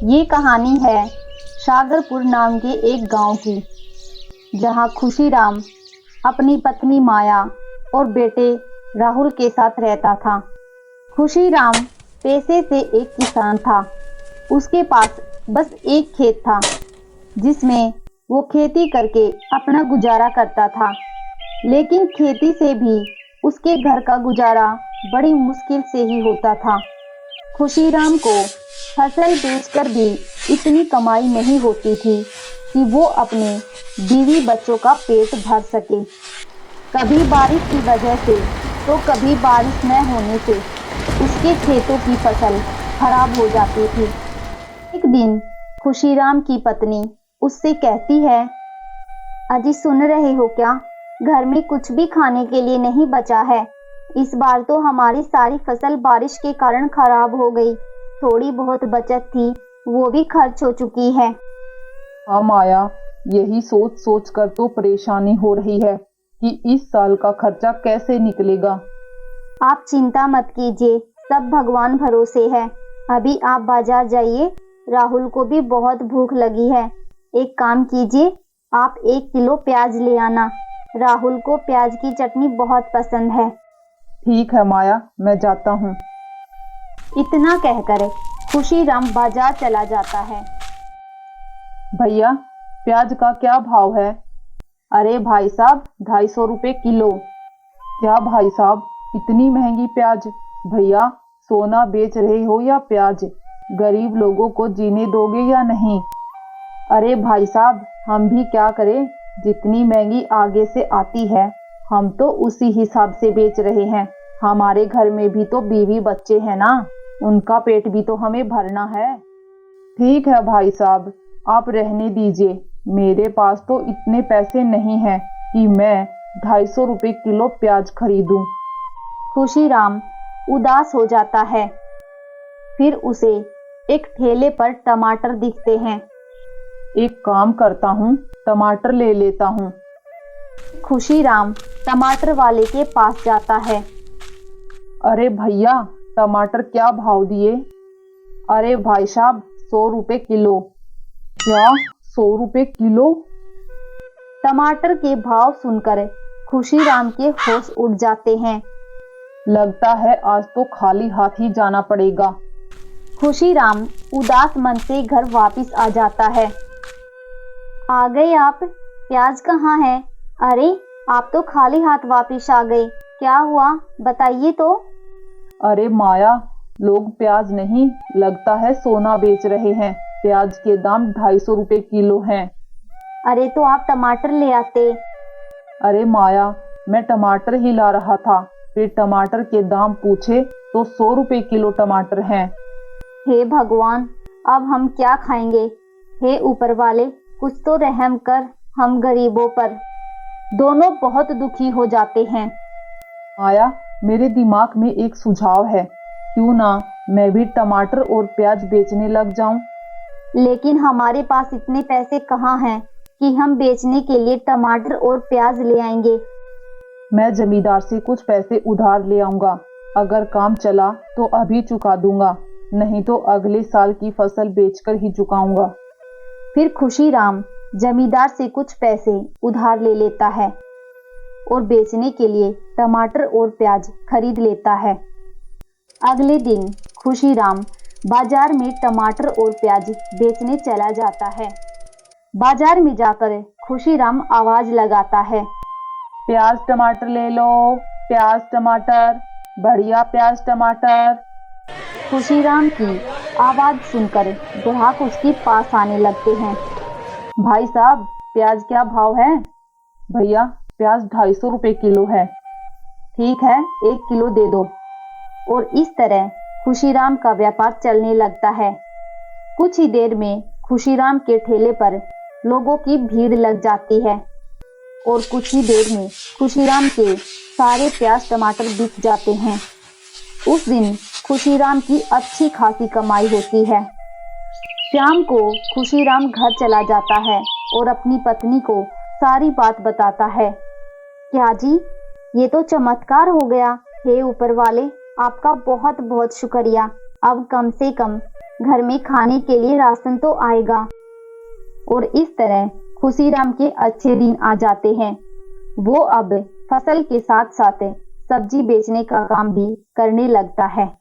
ये कहानी है सागरपुर नाम के एक गांव की, जहां खुशीराम अपनी पत्नी माया और बेटे राहुल के साथ रहता था। खुशीराम पेशे से एक किसान था। उसके पास बस एक खेत था, जिसमें वो खेती करके अपना गुजारा करता था। लेकिन खेती से भी उसके घर का गुजारा बड़ी मुश्किल से ही होता था। खुशीराम को फसल बेचकर भी इतनी कमाई नहीं होती थी कि वो अपने बीवी बच्चों का पेट भर सके। कभी बारिश की वजह से तो कभी बारिश न होने से उसके खेतों की फसल खराब हो जाती थी। एक दिन खुशीराम की पत्नी उससे कहती है, अजी सुन रहे हो क्या? घर में कुछ भी खाने के लिए नहीं बचा है। इस बार तो हमारी सारी फसल बारिश के कारण खराब हो गई। थोड़ी बहुत बचत थी, वो भी खर्च हो चुकी है। हाँ माया, यही सोच सोच कर तो परेशानी हो रही है कि इस साल का खर्चा कैसे निकलेगा। आप चिंता मत कीजिए, सब भगवान भरोसे है। अभी आप बाजार जाइए, राहुल को भी बहुत भूख लगी है। एक काम कीजिए, आप 1 किलो प्याज ले आना। राहुल को प्याज की चटनी बहुत पसंद है। ठीक है माया, मैं जाता हूँ। इतना कहकर खुशीराम बाजार चला जाता है। भैया, प्याज का क्या भाव है? अरे भाई साहब, 250 रुपये किलो। क्या भाई साहब, इतनी महंगी प्याज? भैया, सोना बेच रहे हो या प्याज? गरीब लोगों को जीने दोगे या नहीं? अरे भाई साहब, हम भी क्या करें, जितनी महंगी आगे से आती है हम तो उसी हिसाब से बेच रहे हैं। हमारे घर में भी तो बीवी बच्चे हैं ना, उनका पेट भी तो हमें भरना है। ठीक है भाई साहब, आप रहने दीजिए। मेरे पास तो इतने पैसे नहीं हैं कि मैं 250 रुपये किलो प्याज खरीदूं। खुशीराम उदास हो जाता है। फिर उसे एक ठेले पर टमाटर दिखते हैं। एक काम करता हूँ, टमाटर ले लेता हूँ। खुशीराम टमाटर वाले के पास जाता है। अरे भैया, टमाटर क्या भाव दिए? अरे भाई साहब, 100 रुपये किलो। क्या 100 रुपये किलो? टमाटर के भाव सुनकर खुशीराम के होश उड़ जाते हैं। लगता है आज तो खाली हाथ ही जाना पड़ेगा। खुशीराम उदास मन से घर वापस आ जाता है। आ गए आप? प्याज कहाँ है? अरे, आप तो खाली हाथ वापस आ गए। क्या हुआ, बताइए तो। अरे माया, लोग प्याज नहीं, लगता है सोना बेच रहे हैं। प्याज के दाम 250 रुपये किलो हैं। अरे तो आप टमाटर ले आते। अरे माया, मैं टमाटर ही ला रहा था, फिर टमाटर के दाम पूछे तो 100 रुपये किलो टमाटर हैं। हे भगवान, अब हम क्या खाएंगे? हे ऊपर वाले, कुछ तो रहम कर हम गरीबों पर। दोनों बहुत दुखी हो जाते हैं। माया, मेरे दिमाग में एक सुझाव है, क्यों ना मैं भी टमाटर और प्याज बेचने लग जाऊं। लेकिन हमारे पास इतने पैसे कहाँ हैं कि हम बेचने के लिए टमाटर और प्याज ले आएंगे। मैं जमींदार से कुछ पैसे उधार ले आऊंगा। अगर काम चला तो अभी चुका दूंगा, नहीं तो अगले साल की फसल बेचकर ही चुकाऊंगा। फिर खुशीराम जमींदार से कुछ पैसे उधार ले लेता है और बेचने के लिए टमाटर और प्याज खरीद लेता है। अगले दिन खुशीराम बाजार में टमाटर और प्याज बेचने चला जाता है। बाजार में जाकर खुशीराम आवाज लगाता है, प्याज टमाटर ले लो, प्याज टमाटर, बढ़िया प्याज टमाटर। खुशीराम की आवाज सुनकर ग्राहक उसके पास आने लगते हैं। भाई साहब, प्याज क्या भाव है? भैया, प्याज 250 रुपये किलो है। ठीक है, 1 किलो दे दो। और इस तरह खुशीराम का व्यापार चलने लगता है। कुछ ही देर में खुशीराम के ठेले पर लोगों की भीड़ लग जाती है और कुछ ही देर में खुशीराम के सारे प्याज टमाटर बिक जाते हैं। उस दिन खुशीराम की अच्छी खासी कमाई होती है। शाम को खुशीराम घर चला जाता है और अपनी पत्नी को सारी बात बताता है। क्या जी, ये तो चमत्कार हो गया। हे ऊपर वाले, आपका बहुत बहुत शुक्रिया। अब कम से कम घर में खाने के लिए राशन तो आएगा। और इस तरह खुशीराम के अच्छे दिन आ जाते हैं। वो अब फसल के साथ साथ सब्जी बेचने का काम भी करने लगता है।